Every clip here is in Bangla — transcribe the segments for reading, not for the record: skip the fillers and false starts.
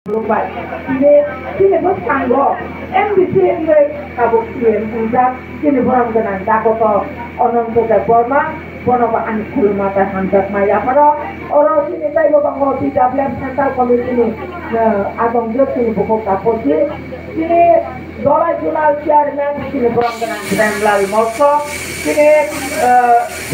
Lupa, sini bos kanggo, MBC ini kabuk sini punjab, sini borang dengan dakoto, onon tuh borma, bono ba ani kulmata hantar maya paro, orang sini tay lo bango tidak belum central komite ini, adong jod sini buku kaposi, sini dolai junal chairman sini borang dengan Grand Lal Mosko, sini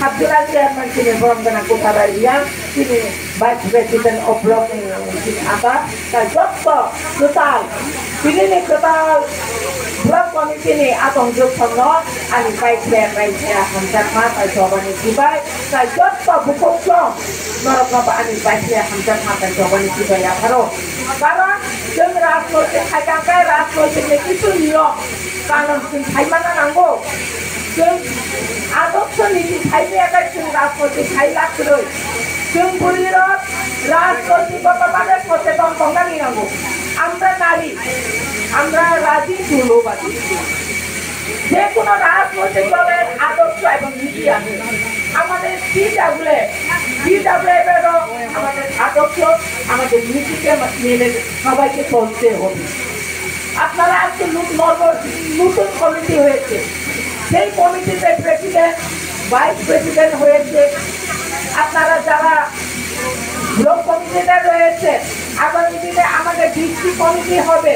Abdullah chairman sini borang dengan Kutararia, sini vice president of block sini apa, kalau total, sini nih total block komite ini adong jod sono, ani vice chairman ya hantar mata coba nih kibai, kalau buku song, norok apa ani vice ya hantar mata coba nih kibai ya karo, karena dengan rasul hai rasul ini itu nih karena sing hai mana nanggo adoption ini hai ni akan sing rasul hai lak terus sing burirot rasul di bapak-bapak সচেতন কঙ্গালি nanggo আমরা নারী আমরা রাজি দulu বাজি যে কোনো রাজনৈতিক দলের আদর্শ এবং নীতি আছে আমাদের DWF এর আমাদের আদর্শ আমাদের নীতিকে মেনে সবাইকে চলতে হবে আপনারা আজকে নতুন কমিটি হয়েছে সেই কমিটিতে প্রেসিডেন্ট ভাইস প্রেসিডেন্ট হয়েছে আপনারা যারা ব্লক কমিটিতে রয়েছে আগামী দিনে আমাদের ডিস্ট্রিক্ট কমিটি হবে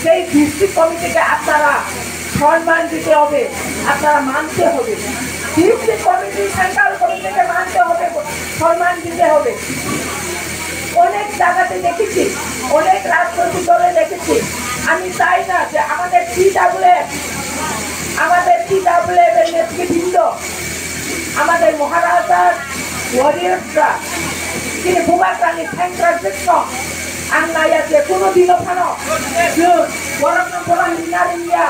সেই ডিস্ট্রিক্ট কমিটিকে আপনারা সম্মান দিতে হবে আপনারা মানতে হবে ডিস্ট্রিক্ট কমিটি সেন্ট্রাল কমিটিকে মানতে হবে সম্মান দিতে হবে অনেক জায়গাতে দেখেছি অনেক রাজনৈতিক দলে দেখেছি আমি চাই না যে আমাদের TWF এর নেতৃবৃন্দ আমাদের মহারাজার ওয়ারিয়র্সরা তিনি বুবাকানি ট্রানজেকশন আন্নায়া যে কোনোদিনও ফানো বরং বরং লিনারিয়া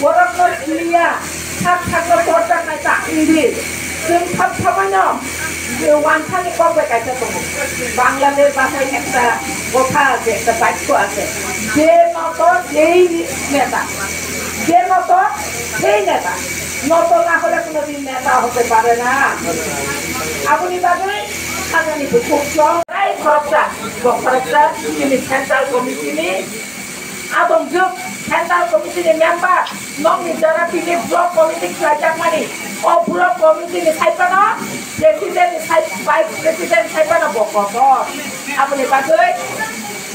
বরং লিয়া থাকলো দরজা নাইতা ইংলিশ जों সবসময় ওয়ানখানি কবে কাইতে দেবো বাংলাদেশ ভাষায় একটা কথা আছে একটা বাক্য আছে যে নত সেই নেতা যে নত সেই নেতা নত না হলে কোনোদিন নেতা হতে পারে না আপনি বাদে আগামী খুব প্রায় খরচা তিনি সেন্ট্রাল কমিটি আদম যুগ সেন্ট্রাল কমিটি মেম্বার নংনি যারা তিনি ব্লক কমিটি খাইজাক মানি ও ব্লক কমিটি খাইপানো প্রেসিডেন্ট ভাইস প্রেসিডেন্ট খাইপানো বকত আপনি বাদে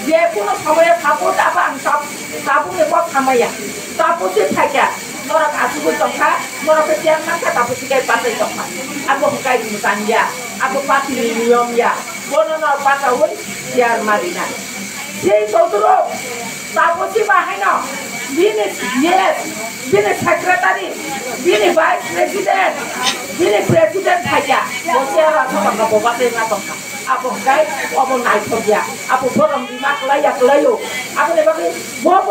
যে কোনো সময়ে সাপোর্ট আবার সব সাবুনে বক খামাইয়া তাপসি থাকা নরক আসুগো সংখ্যা নরকে চেয়ারম্যানকে তাপসি গাই পাতে সংখ্যা আবো হুকাই মুতানিয়া আবো পাতি নিয়মিয়া বননর পাতাউন চেয়ারম্যানিনা সেই চৌধুরী তাপসি বাহাইনা বিনি সেক্রেটারি বিনি ভাইস প্রেসিডেন্ট বিনি প্রেসিডেন্ট থাকা বসে রাখা ববাতে না সংখ্যা আবো হুকাই অবো নাইথগিয়া আবো বরম বিমা লাইয়া লাইও আপনি বাকি Bob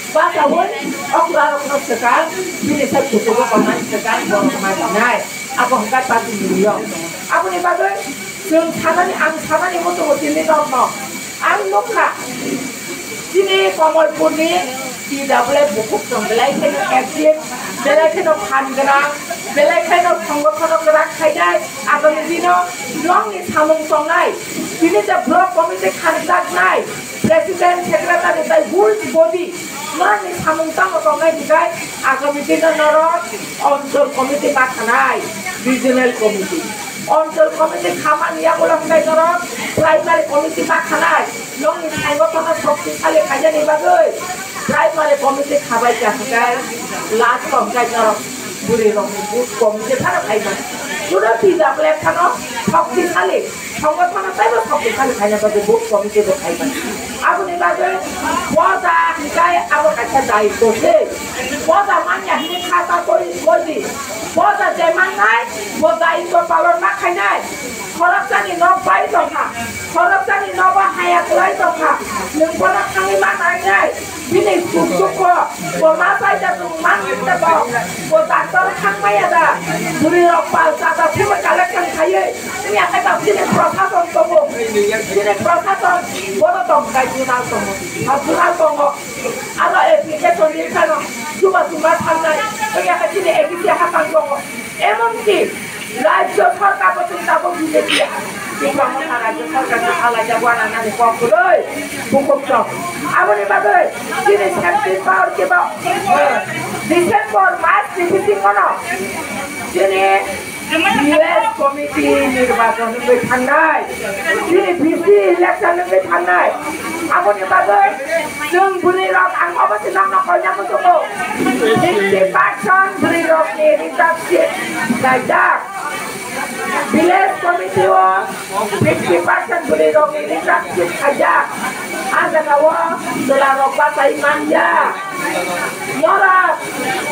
Bahkan orang sekarang ini saya cukup pemain sekarang orang pemain apa enggak pasti milion apa nih bagai yang sana nih untuk ini dong ang luka sini komol puni tidak boleh buku dong belai kena aktif belai kena pangerang belai kena penggokono gerak kaya apa nih dino long nih samung songai siniจะblok komite kandak nai presiden sekretari tai full body Mani samung tang otongai dikai agami dina norot onjol komite makanai regional committee onjol komite khaman ya bolang kai norot primary committee makanai long ni sangotono shokti khale khaja ni bagai primary committee khabai kakai last komkai norot buri rong booth komite thara khaiba sudah tidak boleh kano shokti khale সংগঠনের তাইবা শক্তি খালি খাইনা বাদে বুক কমিটি তো খাইবা আপনি বাদে পদা হিকাই আবার কাছে দায়িত্ব সে পদা মানিয়া হিনে খাতা করি বলি পদা যে মান নাই ও দায়িত্ব পালন না খাই নাই খরচানি ন পাই দফা খরচানি ন বা হায়া কলাই দফা নপনা খালি মান নাই বিনি সুখ ও মা পাইতা তো মান দিতে পাও ও ডাক্তার খামাই আদা বুড়ি রপাল চাটা ফুল কালেকশন খাইয়ে তুমি একটা দিনে প্রশাসন করবো দিনে প্রশাসন বড় দমকাই জুনাল করবো আর জুনাল করবো আর অ্যাপ্লিকেশন লিখানো জুমা থানায় তুমি একটা দিনে এগিয়ে হাতান করবো এমনকি রাজ্য সরকার চিন্তা করবো Diploma raja sarkar ala jagoan anak di Pokroy, Bukuk Chok. Apa ni bagai? Ini sentin power kita. Desember March di mana? Ini US Committee নির্বাচন থানায় তিনি বিসি ইলেকশন থানায় আপনি বাজার जों बुरि रक आं अबस्थित नाम कन्या मुसुको 50% बुरि रक नि रिसार्च गाइजाक village committee wa 50% बुरि रक नि research गाइजाक ada kawa telah rok batai manja nora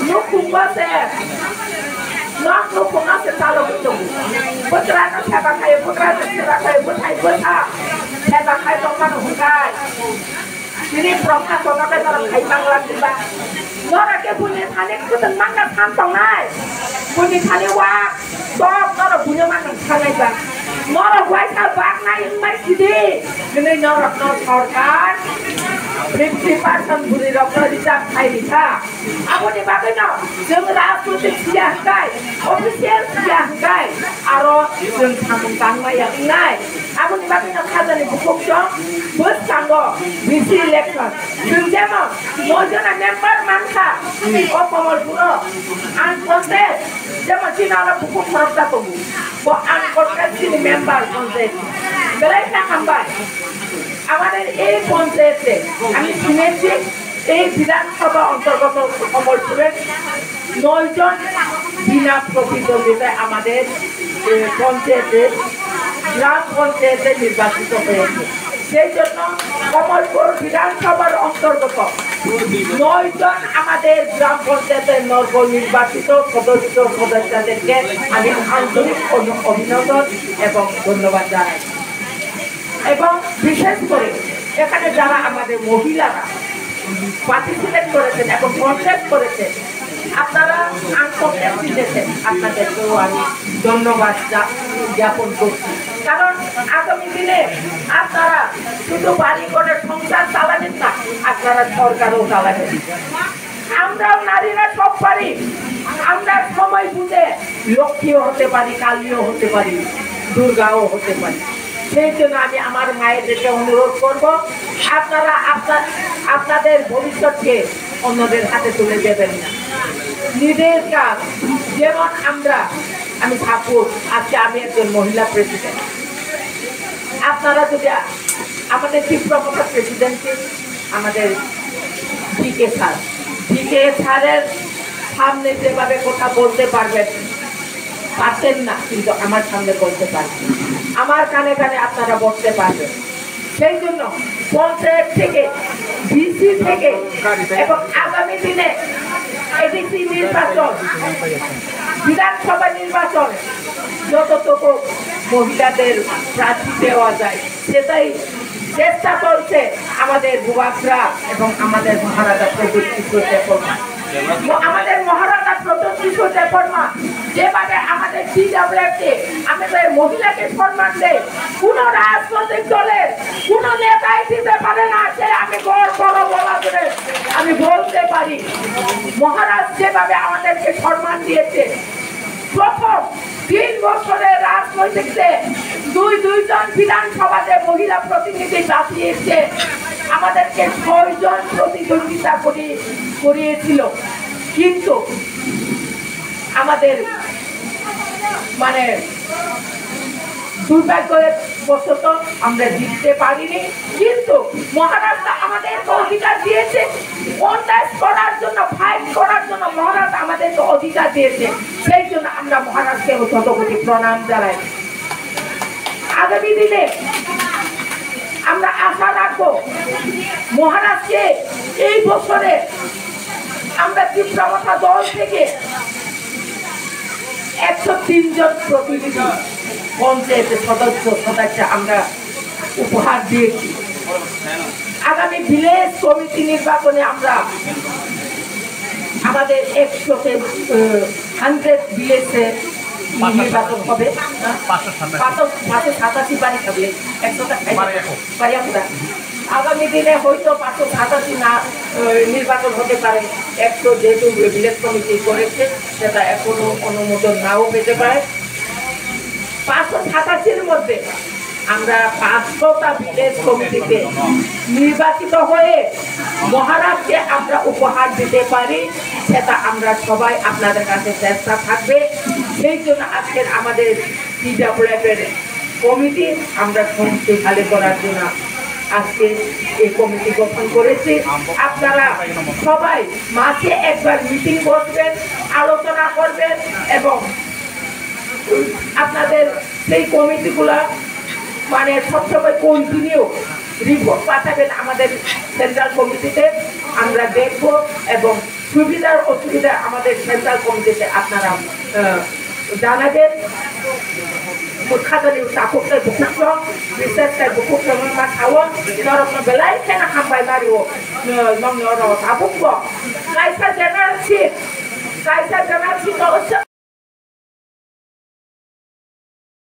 nukung bate nak nukung nasi talo itu putra nak siapa kaya putra nak siapa kaya putai putra siapa kaya tokan hukai ini proses tokan dalam kaya bangla kita nora ke punya thane kutan mangan kantong nai punya thane wak top nora punya mangan thane ba nora wai ka bak nai mai sidi ini nora no sorkan 50% बुरी रक्त रिचार्ज खाइदिन्छ अब नि बागैन जों राजनीतिक सियासत अफिसियल सियासत आरो जों सामुं गांनाया नाय अब नि बागैन खाजानि बुकुकजों बोसांगो बिसि इलेक्शन जों जेमो मजना मेम्बर मानखा अपमलपुरो आं कोनसे जेमो चिनारा बुकुक फरकता कबु बो आं कोनसे मेम्बर कोनसे बेलायना खामबाय আমাদের এই পঞ্চায়েতে আমি শুনেছি এই বিধানসভা অন্তর্গত কমলপুরের 9 জন বিনা প্রতিদ্বন্দ্বিতায় আমাদের পঞ্চায়েতে গ্রাম পঞ্চায়েতে নির্বাচিত হয়েছে সেই জন্য কমলপুর বিধানসভার অন্তর্গত 9 জন আমাদের গ্রাম পঞ্চায়েতের নবনির্বাচিত সদস্যদেরকে আমি আন্তরিক অভিনন্দন এবং ধন্যবাদ জানাই এবং বিশেষ করে এখানে যারা আমাদের মহিলারা পার্টিসিপেট করেছেন এবং কনসেপ্ট করেছেন আপনারা আনকনসেপ্ট দিয়েছেন আপনাদেরকেও আমি ধন্যবাদ জ্ঞাপন করছি কারণ আগামী দিনে আপনারা শুধু বাড়ি করে সংসার চালাবেন না আপনারা সরকারও চালাবেন আমরাও নারীরা সব পারি আমরা সময় বুঝে লক্ষ্মীও হতে পারি কালীও হতে পারি দুর্গাও হতে পারি সেই জন্য আমি আমার মায়েদেরকে অনুরোধ করব আপনারা আপনাদের ভবিষ্যৎকে অন্যদের হাতে তুলে দেবেন না নিজের কাজ যেমন আমি সাপোজ আজকে আমি একজন মহিলা প্রেসিডেন্ট আপনারা যদি আমাদের তীব্রমতা প্রেসিডেন্টকে আমাদের ডিকে স্যারের সামনে যেভাবে কথা বলতে পারছেন না কিন্তু আমার সামনে বলতে পারছেন আমার কানে কানে আপনারা বসতে পারবেন সেই জন্য পঞ্চায়েত থেকে ডিসি থেকে এবং আগামী দিনে এডিসি নির্বাচন বিধানসভা নির্বাচন যতটুকু মহিলাদের প্রার্থী দেওয়া যায় সেটাই চেষ্টা করছে আমাদের যুবকরা এবং আমাদের মহারাজা আমাদের মহারাজা প্রতিষ্ঠিত দেববর্মা যেভাবে আমাদের সিডব্লিউএফকে আমাদের মহিলাকে সম্মান দেয় কোন রাজনৈতিক দলের কোন নেতাই দিতে পারে না সে আমি গর্ব বলা করে আমি বলতে পারি মহারাজ যেভাবে আমাদেরকে সম্মান দিয়েছে প্রথম 3 বছরের রাজনৈতিকতে দুইজন বিধানসভাতে মহিলা প্রতিনিধি বাঁচিয়েছে আমাদেরকে 6 জন প্রতিদ্বন্দ্বিতা করিয়েছিল কিন্তু আমাদের মানে দুর্ভাগ্যবশত আমরা জিততে পারিনি কিন্তু মহারাজ আমাদেরকে অধিকার দিয়েছে কন্টেস্ট করার জন্য ফাইট করার জন্য মহারাজ আমাদেরকে অধিকার দিয়েছে সেই জন্য আমরা মহারাজকে শতকোটি প্রণাম জানাই আগামী দিনে আমরা আশা রাখবো মহারাজকে এই বছরে আমরা তীব্রমতা দল থেকে 103 জন প্রতিনিধি পঞ্চায়েতের সদস্য আমরা উপহার দিয়েছি আগামী ভিলেজ কমিটি নির্বাচনে আমরা আমাদের 100 ভিলেজে নির্বাচন হবে 587 বাড়ি থাকলে 100 আগামী দিনে হয়তো 587 না নির্বাচন হতে পারে 100 যেহেতু ভিলেজ কমিটি করেছে সেটা এখনো অনুমোদন নাও পেতে পারে 587 মধ্যে আমরা 500টা ভিলেজ কমিটিতে নির্বাচিত হয়ে মহারাজকে আমরা উপহার দিতে পারি, সেটা আমরা সবাই আপনাদের কাছে চেষ্টা থাকবে। সেই জন্য আজকের আমাদের PWF এর কমিটি আমরা শক্তিশালী করার জন্য আজকে এই কমিটি গঠন করেছি। আপনারা সবাই মাসে একবার মিটিং বসবেন, আলোচনা করবেন এবং আপনাদের সেই কমিটিগুলা মানে সবসময় কন্টিনিউ রিপোর্ট পাঠাবেন আমাদের সেন্ট্রাল কমিটিতে, আমরা দেখব এবং সুবিধার অসুবিধা আমাদের সেন্ট্রাল কমিটিতে আপনারা জানাবেন। Mutkhadani takut saya buku dong, bisa saya buku sama mas awam, orang membelai saya nak hambai Mario, nong orang tabuk kok, kaisa generasi kalau